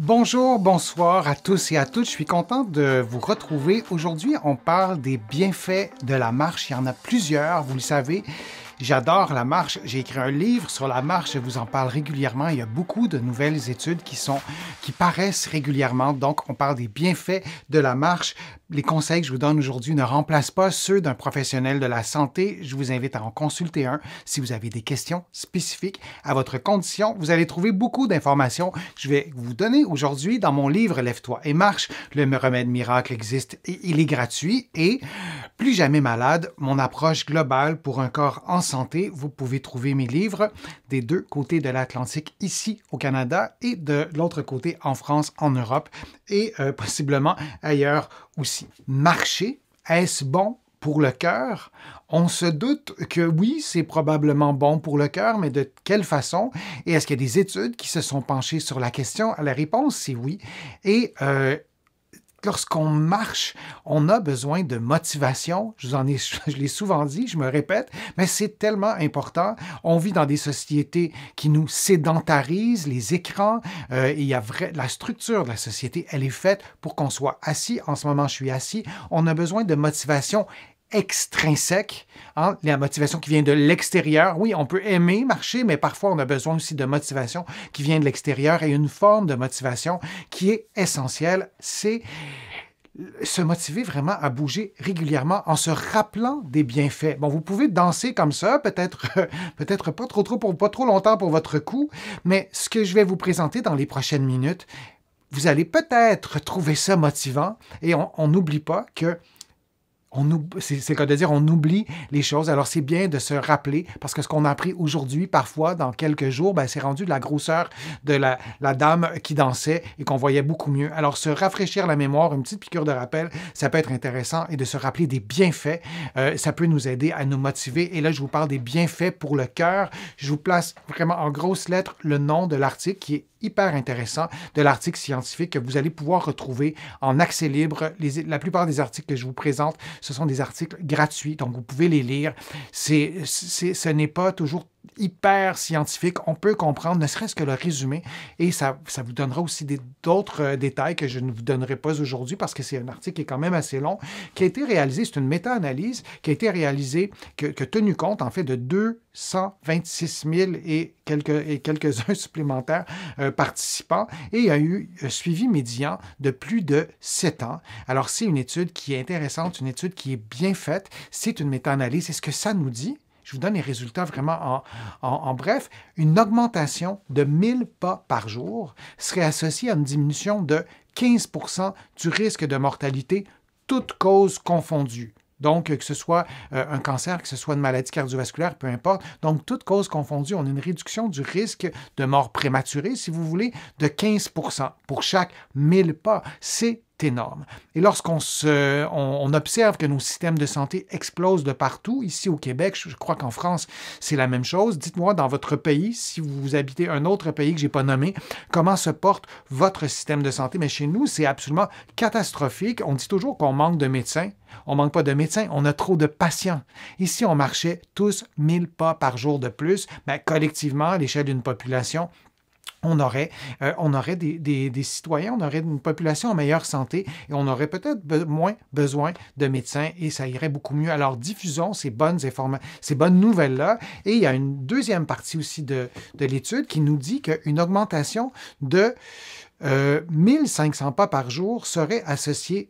Bonjour, bonsoir à tous et à toutes. Je suis content de vous retrouver. Aujourd'hui, on parle des bienfaits de la marche. Il y en a plusieurs, vous le savez. J'adore la marche. J'ai écrit un livre sur la marche. Je vous en parle régulièrement. Il y a beaucoup de nouvelles études qui paraissent régulièrement. Donc, on parle des bienfaits de la marche. Les conseils que je vous donne aujourd'hui ne remplacent pas ceux d'un professionnel de la santé. Je vous invite à en consulter un si vous avez des questions spécifiques à votre condition. Vous allez trouver beaucoup d'informations que je vais vous donner aujourd'hui dans mon livre Lève-toi et marche. Le remède miracle existe et il est gratuit. Et plus jamais malade, mon approche globale pour un corps en santé. Vous pouvez trouver mes livres des deux côtés de l'Atlantique, ici au Canada et de l'autre côté en France, en Europe et possiblement ailleurs aussi. Marcher, est-ce bon pour le cœur? On se doute que oui, c'est probablement bon pour le cœur, mais de quelle façon? Et est-ce qu'il y a des études qui se sont penchées sur la question? La réponse, c'est oui. Et lorsqu'on marche, on a besoin de motivation. Je l'ai souvent dit, je me répète, mais c'est tellement important. On vit dans des sociétés qui nous sédentarisent, les écrans, la structure de la société, elle est faite pour qu'on soit assis. En ce moment, je suis assis. On a besoin de motivation extrinsèque, hein, la motivation qui vient de l'extérieur. Oui, on peut aimer marcher, mais parfois on a besoin aussi de motivation qui vient de l'extérieur et une forme de motivation qui est essentielle, c'est se motiver vraiment à bouger régulièrement en se rappelant des bienfaits. Bon, vous pouvez danser comme ça, peut-être pas pas trop longtemps pour votre cou, mais ce que je vais vous présenter dans les prochaines minutes, vous allez peut-être trouver ça motivant et on n'oublie pas que c'est le cas de dire, on oublie les choses. Alors, c'est bien de se rappeler, parce que ce qu'on a appris aujourd'hui, parfois, dans quelques jours, ben, c'est rendu de la grosseur de la dame qui dansait et qu'on voyait beaucoup mieux. Alors, se rafraîchir la mémoire, une petite piqûre de rappel, ça peut être intéressant et de se rappeler des bienfaits, ça peut nous aider à nous motiver. Et là, je vous parle des bienfaits pour le cœur. Je vous place vraiment en grosses lettres le nom de l'article qui est hyper intéressant, de l'article scientifique que vous allez pouvoir retrouver en accès libre. La plupart des articles que je vous présente, ce sont des articles gratuits, donc vous pouvez les lire. Ce n'est pas toujours hyper scientifique. On peut comprendre, ne serait-ce que le résumé, et ça vous donnera aussi d'autres détails que je ne vous donnerai pas aujourd'hui parce que c'est un article qui est quand même assez long, qui a été réalisé, c'est une méta-analyse qui a été réalisée, qui a tenu compte en fait de 226 000 et quelques-uns supplémentaires participants, et il y a eu un suivi médian de plus de 7 ans. Alors, c'est une étude qui est intéressante, une étude qui est bien faite, c'est une méta-analyse, et ce que ça nous dit, je vous donne les résultats vraiment en bref. Une augmentation de 1000 pas par jour serait associée à une diminution de 15 % du risque de mortalité, toutes causes confondues. Donc, que ce soit un cancer, que ce soit une maladie cardiovasculaire, peu importe. Donc, toutes causes confondues, on a une réduction du risque de mort prématurée, si vous voulez, de 15 % pour chaque 1000 pas. C'est énorme. Et lorsqu'on on observe que nos systèmes de santé explosent de partout, ici au Québec, je crois qu'en France, c'est la même chose. Dites-moi dans votre pays, si vous habitez un autre pays que je n'ai pas nommé, comment se porte votre système de santé. Mais chez nous, c'est absolument catastrophique. On dit toujours qu'on manque de médecins. On ne manque pas de médecins, on a trop de patients. Ici, on marchait tous 1000 pas par jour de plus. Mais collectivement, à l'échelle d'une population, on aurait des citoyens, on aurait une population en meilleure santé et on aurait peut-être moins besoin de médecins et ça irait beaucoup mieux. Alors, diffusons ces bonnes nouvelles-là. Et il y a une deuxième partie aussi de l'étude qui nous dit qu'une augmentation de 1500 pas par jour serait associée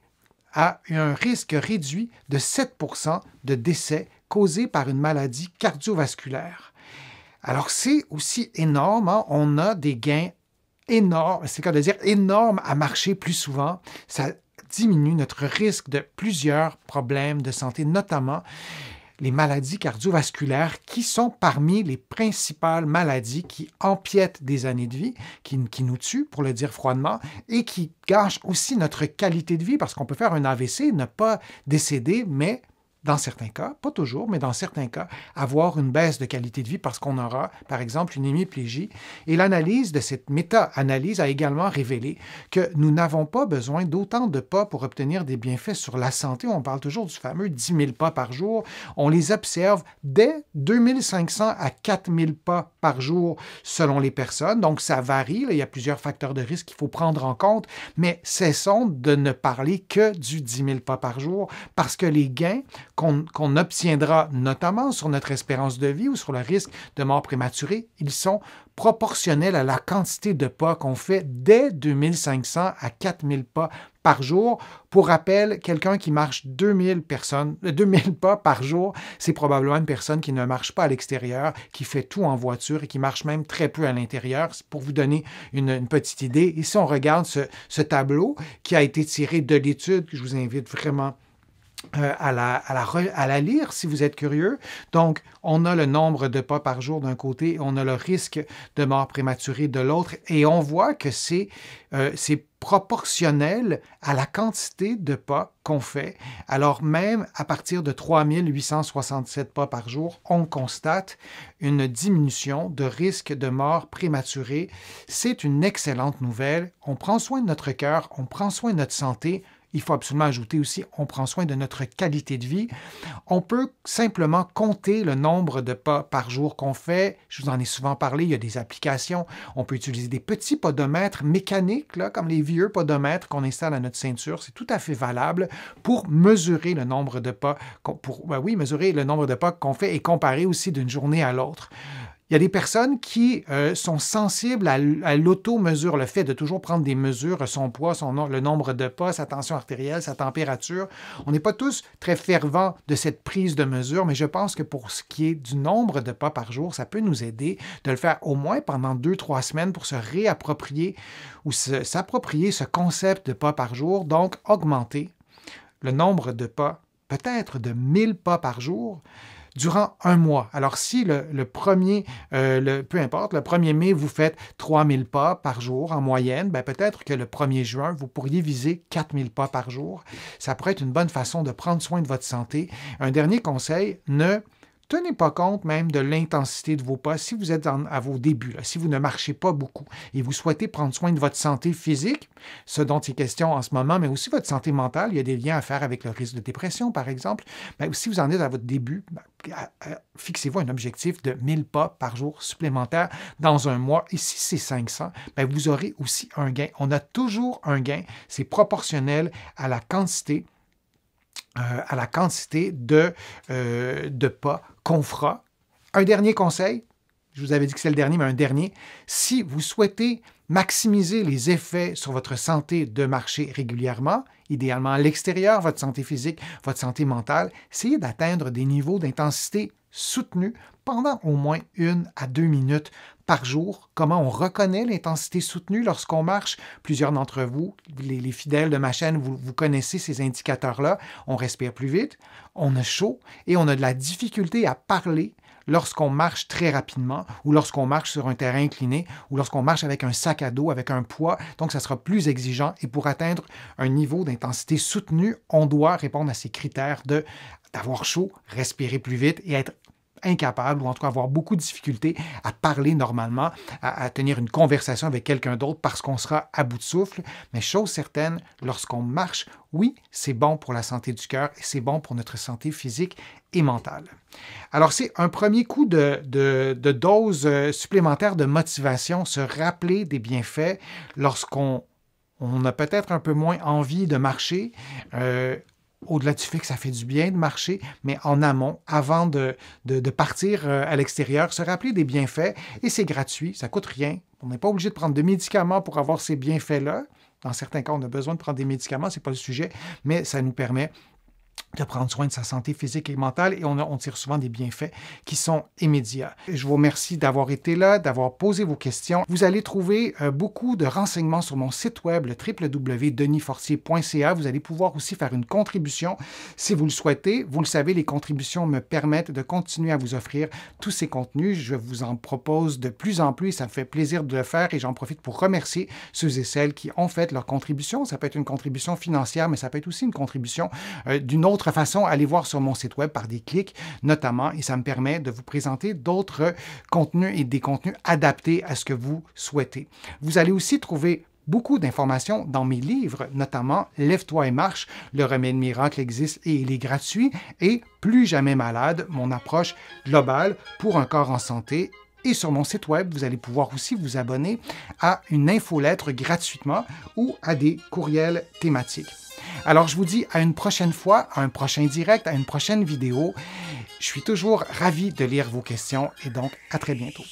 à un risque réduit de 7 % de décès causés par une maladie cardiovasculaire. Alors, c'est aussi énorme, hein? On a des gains énormes, c'est le cas de dire énormes à marcher plus souvent. Ça diminue notre risque de plusieurs problèmes de santé, notamment les maladies cardiovasculaires qui sont parmi les principales maladies qui empiètent des années de vie, qui nous tuent, pour le dire froidement, et qui gâchent aussi notre qualité de vie parce qu'on peut faire un AVC, ne pas décéder, mais dans certains cas, pas toujours, mais dans certains cas, avoir une baisse de qualité de vie parce qu'on aura, par exemple, une hémiplégie. Et l'analyse de cette méta-analyse a également révélé que nous n'avons pas besoin d'autant de pas pour obtenir des bienfaits sur la santé. On parle toujours du fameux 10 000 pas par jour. On les observe dès 2 500 à 4 000 pas par jour selon les personnes. Donc, ça varie. Là, il y a plusieurs facteurs de risque qu'il faut prendre en compte, mais cessons de ne parler que du 10 000 pas par jour parce que les gains qu'on obtiendra notamment sur notre espérance de vie ou sur le risque de mort prématurée, ils sont proportionnels à la quantité de pas qu'on fait dès 2500 à 4000 pas par jour. Pour rappel, quelqu'un qui marche 2000 pas par jour, c'est probablement une personne qui ne marche pas à l'extérieur, qui fait tout en voiture et qui marche même très peu à l'intérieur. C'est pour vous donner une petite idée. Ici, on regarde ce tableau qui a été tiré de l'étude, que je vous invite vraiment à la lire si vous êtes curieux. Donc, on a le nombre de pas par jour d'un côté, on a le risque de mort prématurée de l'autre, et on voit que c'est proportionnel à la quantité de pas qu'on fait. Alors même à partir de 3867 pas par jour, on constate une diminution de risque de mort prématurée. C'est une excellente nouvelle. On prend soin de notre cœur, on prend soin de notre santé. Il faut absolument ajouter aussi, on prend soin de notre qualité de vie. On peut simplement compter le nombre de pas par jour qu'on fait. Je vous en ai souvent parlé, il y a des applications. On peut utiliser des petits podomètres mécaniques, là, comme les vieux podomètres qu'on installe à notre ceinture. C'est tout à fait valable pour mesurer le nombre de pas, mesurer le nombre de pas qu'on fait et comparer aussi d'une journée à l'autre. Il y a des personnes qui sont sensibles à l'auto-mesure, le fait de toujours prendre des mesures, son poids, le nombre de pas, sa tension artérielle, sa température. On n'est pas tous très fervents de cette prise de mesure, mais je pense que pour ce qui est du nombre de pas par jour, ça peut nous aider de le faire au moins pendant 2-3 semaines pour se réapproprier ou s'approprier ce concept de pas par jour, donc augmenter le nombre de pas, peut-être de 1000 pas par jour, durant un mois. Alors, si peu importe, le 1er mai, vous faites 3000 pas par jour en moyenne, ben peut-être que le 1er juin, vous pourriez viser 4000 pas par jour. Ça pourrait être une bonne façon de prendre soin de votre santé. Un dernier conseil, ne tenez pas compte même de l'intensité de vos pas. Si vous êtes à vos débuts, là, si vous ne marchez pas beaucoup et vous souhaitez prendre soin de votre santé physique, ce dont il est question en ce moment, mais aussi votre santé mentale, il y a des liens à faire avec le risque de dépression, par exemple. Ben, si vous en êtes à votre début, fixez-vous un objectif de 1000 pas par jour supplémentaires dans un mois. Et si c'est 500, ben, vous aurez aussi un gain. On a toujours un gain. C'est proportionnel à la quantité de pas qu'on fera. Un dernier conseil, je vous avais dit que c'est le dernier, mais un dernier, si vous souhaitez maximiser les effets sur votre santé de marcher régulièrement, idéalement à l'extérieur, votre santé physique, votre santé mentale, essayez d'atteindre des niveaux d'intensité soutenus pendant au moins 1 à 2 minutes par jour. Comment on reconnaît l'intensité soutenue lorsqu'on marche? Plusieurs d'entre vous, les fidèles de ma chaîne, vous connaissez ces indicateurs-là. On respire plus vite, on a chaud et on a de la difficulté à parler lorsqu'on marche très rapidement ou lorsqu'on marche sur un terrain incliné ou lorsqu'on marche avec un sac à dos, avec un poids. Donc, ça sera plus exigeant et pour atteindre un niveau d'intensité soutenu, on doit répondre à ces critères d'avoir chaud, respirer plus vite et être incapable ou en tout cas avoir beaucoup de difficultés à parler normalement, à tenir une conversation avec quelqu'un d'autre parce qu'on sera à bout de souffle. Mais chose certaine, lorsqu'on marche, oui, c'est bon pour la santé du cœur et c'est bon pour notre santé physique et mentale. Alors, c'est un premier coup de dose supplémentaire de motivation, se rappeler des bienfaits lorsqu'on a peut-être un peu moins envie de marcher. Au-delà du fait que ça fait du bien de marcher, mais en amont, avant de partir à l'extérieur, se rappeler des bienfaits, et c'est gratuit, ça ne coûte rien. On n'est pas obligé de prendre de médicaments pour avoir ces bienfaits-là. Dans certains cas, on a besoin de prendre des médicaments, ce n'est pas le sujet, mais ça nous permet de prendre soin de sa santé physique et mentale et on tire souvent des bienfaits qui sont immédiats. Je vous remercie d'avoir été là, d'avoir posé vos questions. Vous allez trouver beaucoup de renseignements sur mon site web, le www.denisfortier.ca. Vous allez pouvoir aussi faire une contribution si vous le souhaitez. Vous le savez, les contributions me permettent de continuer à vous offrir tous ces contenus. Je vous en propose de plus en plus. Ça me fait plaisir de le faire et j'en profite pour remercier ceux et celles qui ont fait leur contribution. Ça peut être une contribution financière, mais ça peut être aussi une contribution d'une autre autre façon, allez voir sur mon site web par des clics notamment, et ça me permet de vous présenter d'autres contenus et des contenus adaptés à ce que vous souhaitez. Vous allez aussi trouver beaucoup d'informations dans mes livres, notamment Lève-toi et marche, le remède miracle existe et il est gratuit, et Plus jamais malade, mon approche globale pour un corps en santé. Et sur mon site web, vous allez pouvoir aussi vous abonner à une infolettre gratuitement ou à des courriels thématiques. Alors, je vous dis à une prochaine fois, à un prochain direct, à une prochaine vidéo. Je suis toujours ravi de lire vos questions et donc à très bientôt.